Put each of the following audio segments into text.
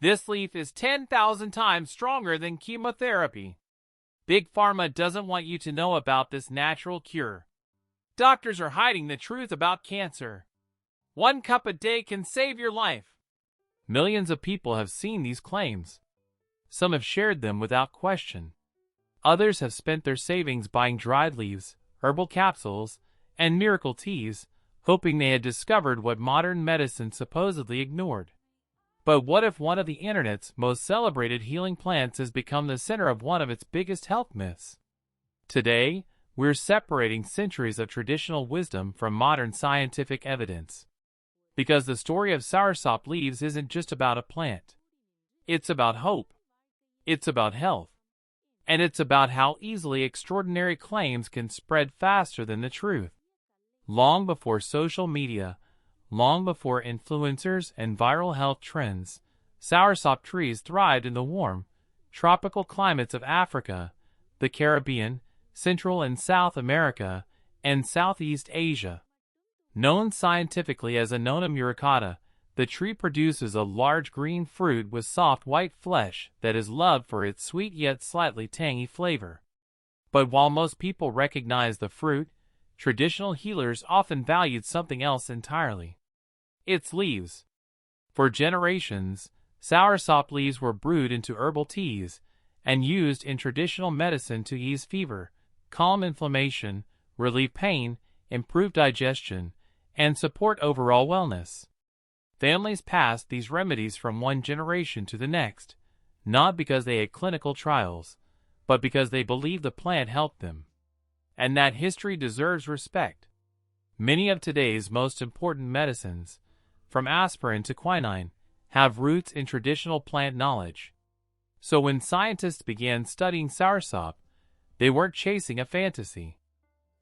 This leaf is 10,000 times stronger than chemotherapy. Big Pharma doesn't want you to know about this natural cure. Doctors are hiding the truth about cancer. 1 cup a day can save your life. Millions of people have seen these claims. Some have shared them without question. Others have spent their savings buying dried leaves, herbal capsules, and miracle teas, hoping they had discovered what modern medicine supposedly ignored. But what if one of the internet's most celebrated healing plants has become the center of one of its biggest health myths? Today, we're separating centuries of traditional wisdom from modern scientific evidence. Because the story of Soursop leaves isn't just about a plant. It's about hope. It's about health. And it's about how easily extraordinary claims can spread faster than the truth. Long before social media, long before influencers and viral health trends, soursop trees thrived in the warm, tropical climates of Africa, the Caribbean, Central and South America, and Southeast Asia. Known scientifically as Annona muricata, the tree produces a large green fruit with soft white flesh that is loved for its sweet yet slightly tangy flavor. But while most people recognize the fruit, traditional healers often valued something else entirely: its leaves. For generations, soursop leaves were brewed into herbal teas and used in traditional medicine to ease fever, calm inflammation, relieve pain, improve digestion, and support overall wellness. Families passed these remedies from one generation to the next, not because they had clinical trials, but because they believed the plant helped them. And that history deserves respect. Many of today's most important medicines, from aspirin to quinine, have roots in traditional plant knowledge. So when scientists began studying soursop, they weren't chasing a fantasy.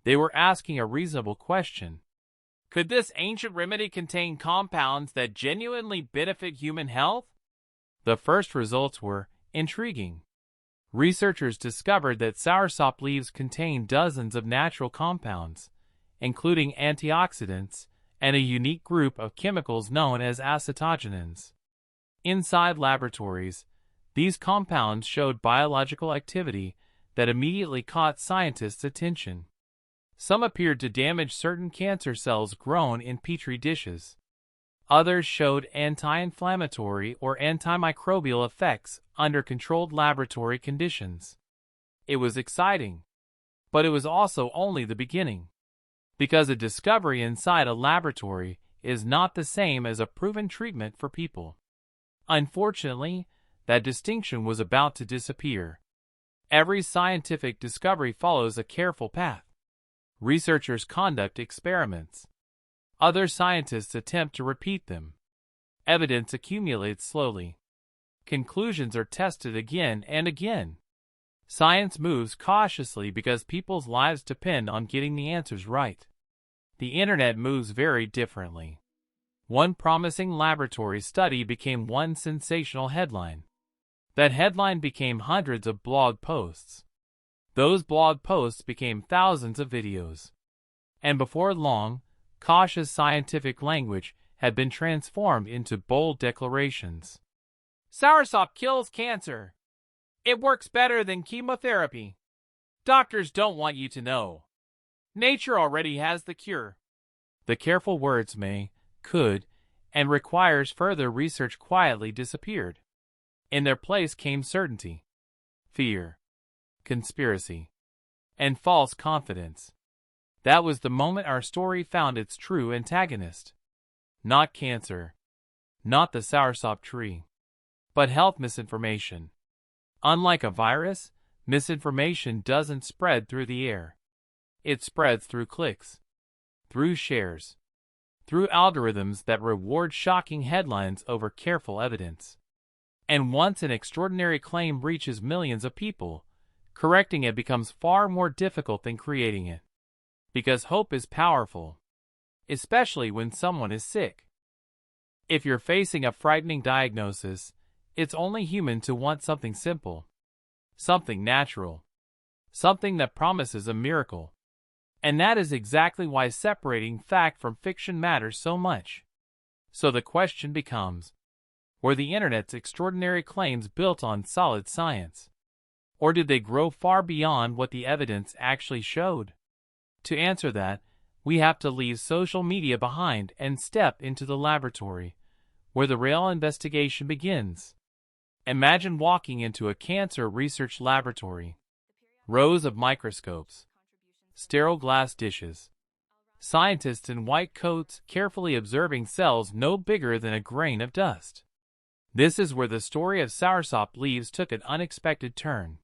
They were asking a reasonable question. Could this ancient remedy contain compounds that genuinely benefit human health? The first results were intriguing. Researchers discovered that soursop leaves contain dozens of natural compounds, including antioxidants and a unique group of chemicals known as acetogenins. Inside laboratories, these compounds showed biological activity that immediately caught scientists' attention. Some appeared to damage certain cancer cells grown in petri dishes. Others showed anti-inflammatory or antimicrobial effects under controlled laboratory conditions. It was exciting, but it was also only the beginning. Because a discovery inside a laboratory is not the same as a proven treatment for people. Unfortunately, that distinction was about to disappear. Every scientific discovery follows a careful path. Researchers conduct experiments. Other scientists attempt to repeat them. Evidence accumulates slowly. Conclusions are tested again and again. Science moves cautiously because people's lives depend on getting the answers right. The internet moves very differently. One promising laboratory study became one sensational headline. That headline became hundreds of blog posts. Those blog posts became thousands of videos. And before long, cautious scientific language had been transformed into bold declarations. Soursop kills cancer. It works better than chemotherapy. Doctors don't want you to know. Nature already has the cure. The careful words may, could, and requires further research quietly disappeared. In their place came certainty, fear, conspiracy, and false confidence. That was the moment our story found its true antagonist. Not cancer, not the soursop tree, but health misinformation. Unlike a virus, misinformation doesn't spread through the air. It spreads through clicks, through shares, through algorithms that reward shocking headlines over careful evidence. And once an extraordinary claim reaches millions of people, correcting it becomes far more difficult than creating it. Because hope is powerful, especially when someone is sick. If you're facing a frightening diagnosis, it's only human to want something simple, something natural, something that promises a miracle. And that is exactly why separating fact from fiction matters so much. So the question becomes, Were the internet's extraordinary claims built on solid science? Or did they grow far beyond what the evidence actually showed? To answer that, we have to leave social media behind and step into the laboratory, where the real investigation begins. Imagine walking into a cancer research laboratory. Rows of microscopes, sterile glass dishes, scientists in white coats carefully observing cells no bigger than a grain of dust. This is where the story of Soursop leaves took an unexpected turn.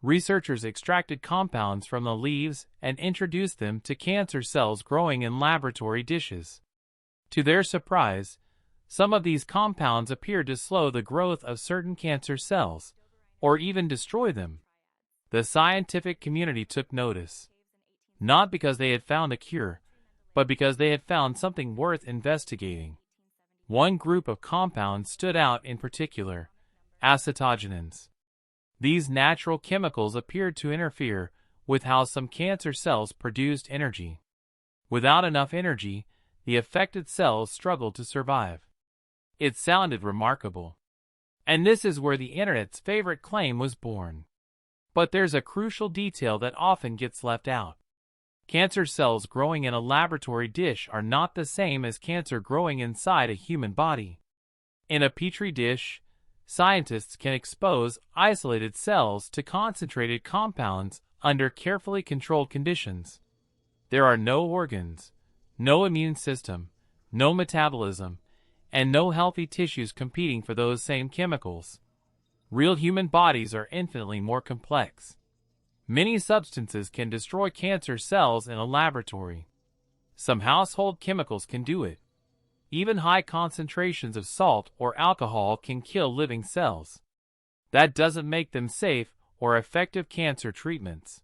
Researchers extracted compounds from the leaves and introduced them to cancer cells growing in laboratory dishes. To their surprise, some of these compounds appeared to slow the growth of certain cancer cells, or even destroy them. The scientific community took notice, not because they had found a cure, but because they had found something worth investigating. One group of compounds stood out in particular: acetogenins. These natural chemicals appeared to interfere with how some cancer cells produced energy. Without enough energy, the affected cells struggled to survive. It sounded remarkable. And this is where the internet's favorite claim was born. But there's a crucial detail that often gets left out. Cancer cells growing in a laboratory dish are not the same as cancer growing inside a human body. In a petri dish, scientists can expose isolated cells to concentrated compounds under carefully controlled conditions. There are no organs, no immune system, no metabolism, and no healthy tissues competing for those same chemicals. Real human bodies are infinitely more complex. Many substances can destroy cancer cells in a laboratory. Some household chemicals can do it. Even high concentrations of salt or alcohol can kill living cells. That doesn't make them safe or effective cancer treatments.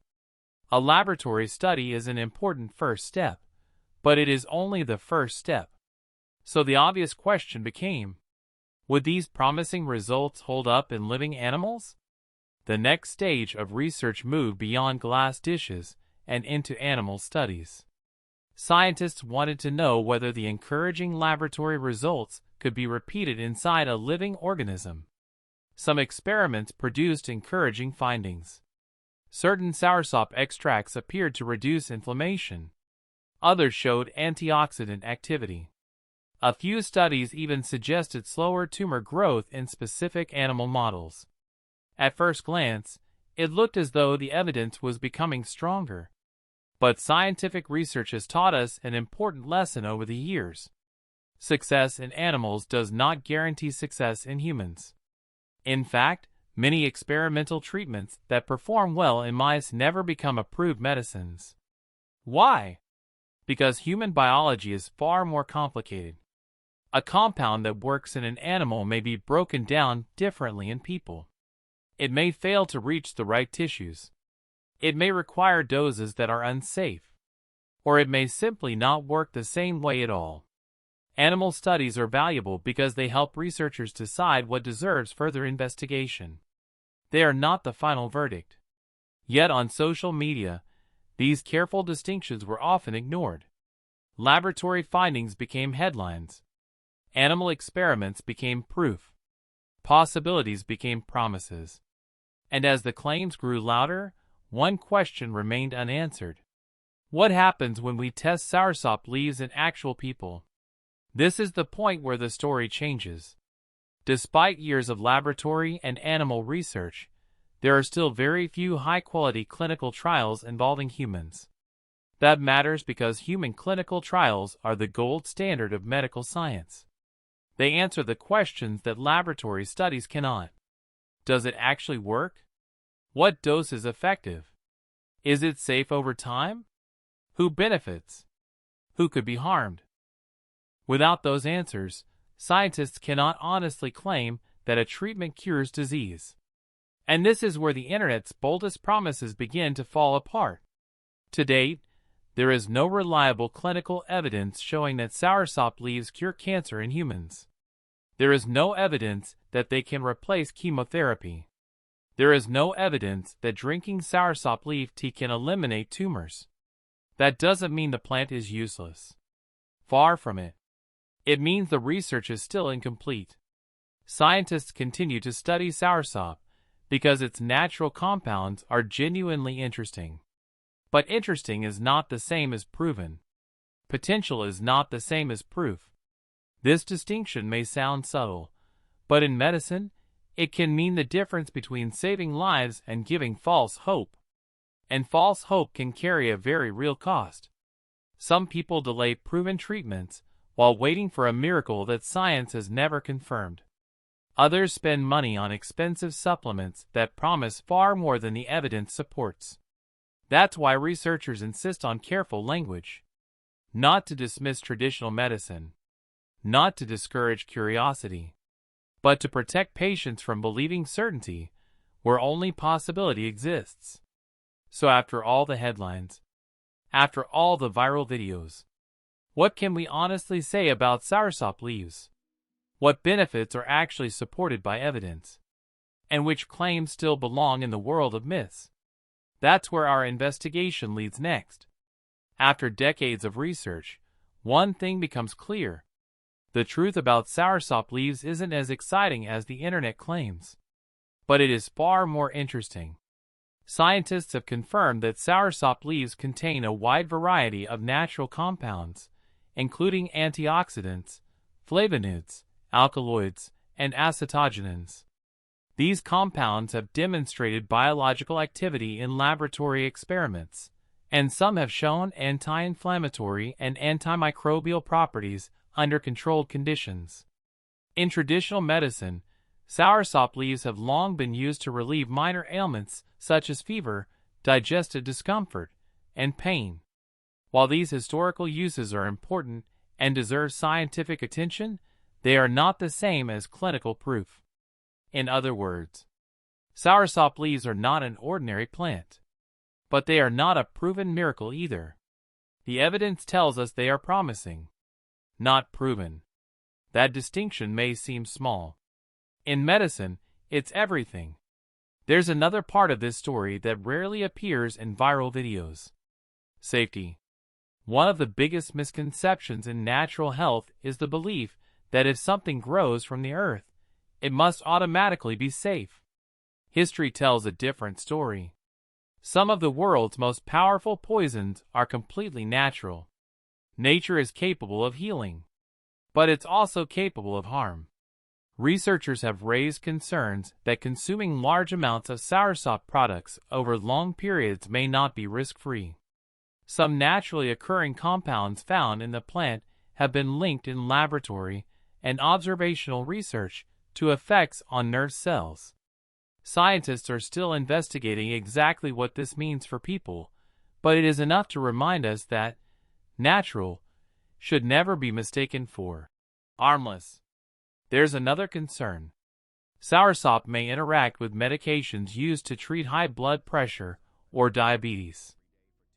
A laboratory study is an important first step, but it is only the first step. So the obvious question became, would these promising results hold up in living animals? The next stage of research moved beyond glass dishes and into animal studies. Scientists wanted to know whether the encouraging laboratory results could be repeated inside a living organism. Some experiments produced encouraging findings. Certain soursop extracts appeared to reduce inflammation. Others showed antioxidant activity. A few studies even suggested slower tumor growth in specific animal models. At first glance, it looked as though the evidence was becoming stronger. But scientific research has taught us an important lesson over the years. Success in animals does not guarantee success in humans. In fact, many experimental treatments that perform well in mice never become approved medicines. Why? Because human biology is far more complicated. A compound that works in an animal may be broken down differently in people. It may fail to reach the right tissues. It may require doses that are unsafe. Or it may simply not work the same way at all. Animal studies are valuable because they help researchers decide what deserves further investigation. They are not the final verdict. Yet on social media, these careful distinctions were often ignored. Laboratory findings became headlines. Animal experiments became proof. Possibilities became promises. And as the claims grew louder, one question remained unanswered. What happens when we test soursop leaves in actual people? This is the point where the story changes. Despite years of laboratory and animal research, there are still very few high-quality clinical trials involving humans. That matters because human clinical trials are the gold standard of medical science. They answer the questions that laboratory studies cannot. Does it actually work? What dose is effective? Is it safe over time? Who benefits? Who could be harmed? Without those answers, scientists cannot honestly claim that a treatment cures disease. And this is where the internet's boldest promises begin to fall apart. To date, there is no reliable clinical evidence showing that soursop leaves cure cancer in humans. There is no evidence that they can replace chemotherapy. There is no evidence that drinking soursop leaf tea can eliminate tumors. That doesn't mean the plant is useless. Far from it. It means the research is still incomplete. Scientists continue to study soursop because its natural compounds are genuinely interesting. But interesting is not the same as proven. Potential is not the same as proof. This distinction may sound subtle, but in medicine, it can mean the difference between saving lives and giving false hope. And false hope can carry a very real cost. Some people delay proven treatments while waiting for a miracle that science has never confirmed. Others spend money on expensive supplements that promise far more than the evidence supports. That's why researchers insist on careful language. Not to dismiss traditional medicine, not to discourage curiosity, but to protect patients from believing certainty where only possibility exists. So after all the headlines, after all the viral videos, what can we honestly say about soursop leaves? What benefits are actually supported by evidence? And which claims still belong in the world of myths? That's where our investigation leads next. After decades of research, one thing becomes clear. The truth about soursop leaves isn't as exciting as the internet claims. But it is far more interesting. Scientists have confirmed that soursop leaves contain a wide variety of natural compounds, including antioxidants, flavonoids, alkaloids, and acetogenins. These compounds have demonstrated biological activity in laboratory experiments, and some have shown anti-inflammatory and antimicrobial properties under controlled conditions. In traditional medicine, soursop leaves have long been used to relieve minor ailments such as fever, digestive discomfort, and pain. While these historical uses are important and deserve scientific attention, they are not the same as clinical proof. In other words, soursop leaves are not an ordinary plant. But they are not a proven miracle either. The evidence tells us they are promising, not proven. That distinction may seem small. In medicine, it's everything. There's another part of this story that rarely appears in viral videos. Safety. One of the biggest misconceptions in natural health is the belief that if something grows from the earth, it must automatically be safe. History tells a different story. Some of the world's most powerful poisons are completely natural. Nature is capable of healing, but it's also capable of harm. Researchers have raised concerns that consuming large amounts of soursop products over long periods may not be risk-free. Some naturally occurring compounds found in the plant have been linked in laboratory and observational research to effects on nerve cells. Scientists are still investigating exactly what this means for people, but it is enough to remind us that natural should never be mistaken for harmless. There's another concern. Soursop may interact with medications used to treat high blood pressure or diabetes.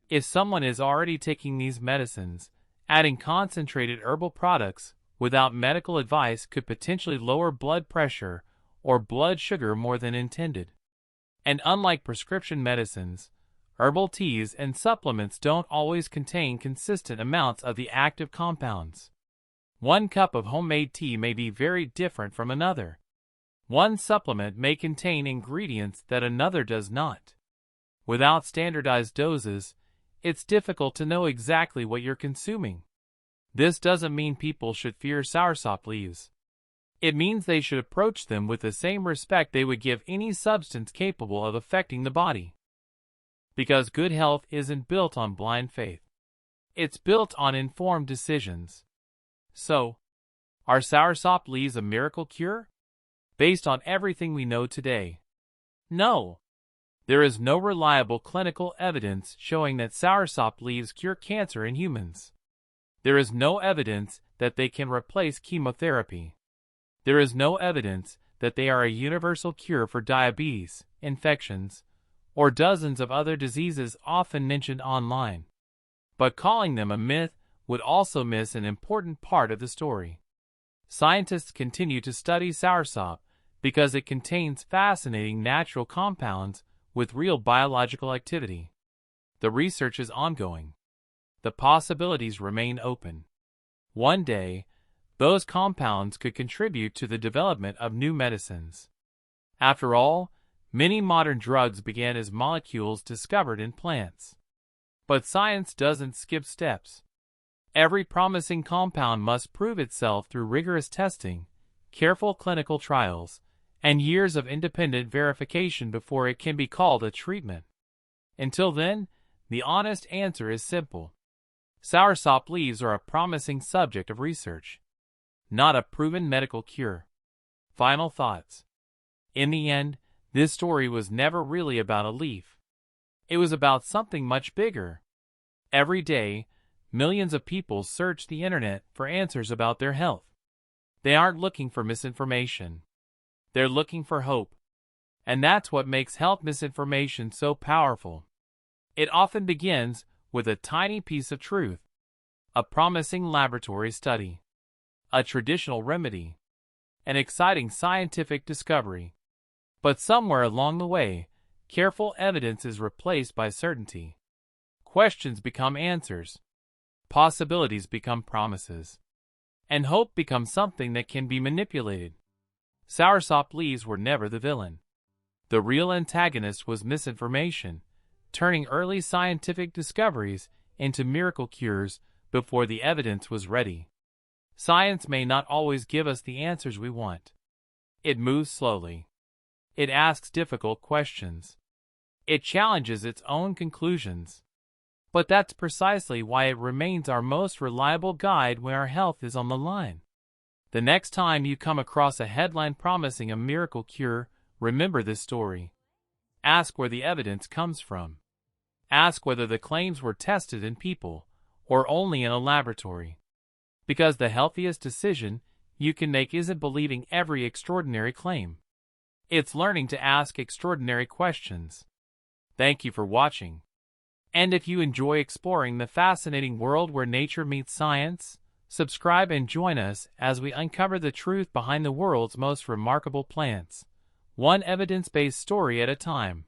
If someone is already taking these medicines, adding concentrated herbal products without medical advice could potentially lower blood pressure or blood sugar more than intended. And unlike prescription medicines, herbal teas and supplements don't always contain consistent amounts of the active compounds. One cup of homemade tea may be very different from another. One supplement may contain ingredients that another does not. Without standardized doses, it's difficult to know exactly what you're consuming. This doesn't mean people should fear soursop leaves. It means they should approach them with the same respect they would give any substance capable of affecting the body. Because good health isn't built on blind faith. It's built on informed decisions. So, are soursop leaves a miracle cure? Based on everything we know today, no. There is no reliable clinical evidence showing that soursop leaves cure cancer in humans. There is no evidence that they can replace chemotherapy. There is no evidence that they are a universal cure for diabetes, infections, or dozens of other diseases often mentioned online. But calling them a myth would also miss an important part of the story. Scientists continue to study soursop because it contains fascinating natural compounds with real biological activity. The research is ongoing. The possibilities remain open. One day, those compounds could contribute to the development of new medicines. After all, many modern drugs began as molecules discovered in plants. But science doesn't skip steps. Every promising compound must prove itself through rigorous testing, careful clinical trials, and years of independent verification before it can be called a treatment. Until then, the honest answer is simple. Soursop leaves are a promising subject of research, not a proven medical cure. Final thoughts. In the end, this story was never really about a leaf. It was about something much bigger. Every day, millions of people search the internet for answers about their health. They aren't looking for misinformation. They're looking for hope. And that's what makes health misinformation so powerful. It often begins with a tiny piece of truth, a promising laboratory study, a traditional remedy, an exciting scientific discovery. But somewhere along the way, careful evidence is replaced by certainty. Questions become answers. Possibilities become promises. And hope becomes something that can be manipulated. Soursop leaves were never the villain. The real antagonist was misinformation, turning early scientific discoveries into miracle cures before the evidence was ready. Science may not always give us the answers we want. It moves slowly. It asks difficult questions. It challenges its own conclusions. But that's precisely why it remains our most reliable guide when our health is on the line. The next time you come across a headline promising a miracle cure, remember this story. Ask where the evidence comes from. Ask whether the claims were tested in people or only in a laboratory. Because the healthiest decision you can make isn't believing every extraordinary claim. It's learning to ask extraordinary questions. Thank you for watching. And if you enjoy exploring the fascinating world where nature meets science, subscribe and join us as we uncover the truth behind the world's most remarkable plants, one evidence-based story at a time.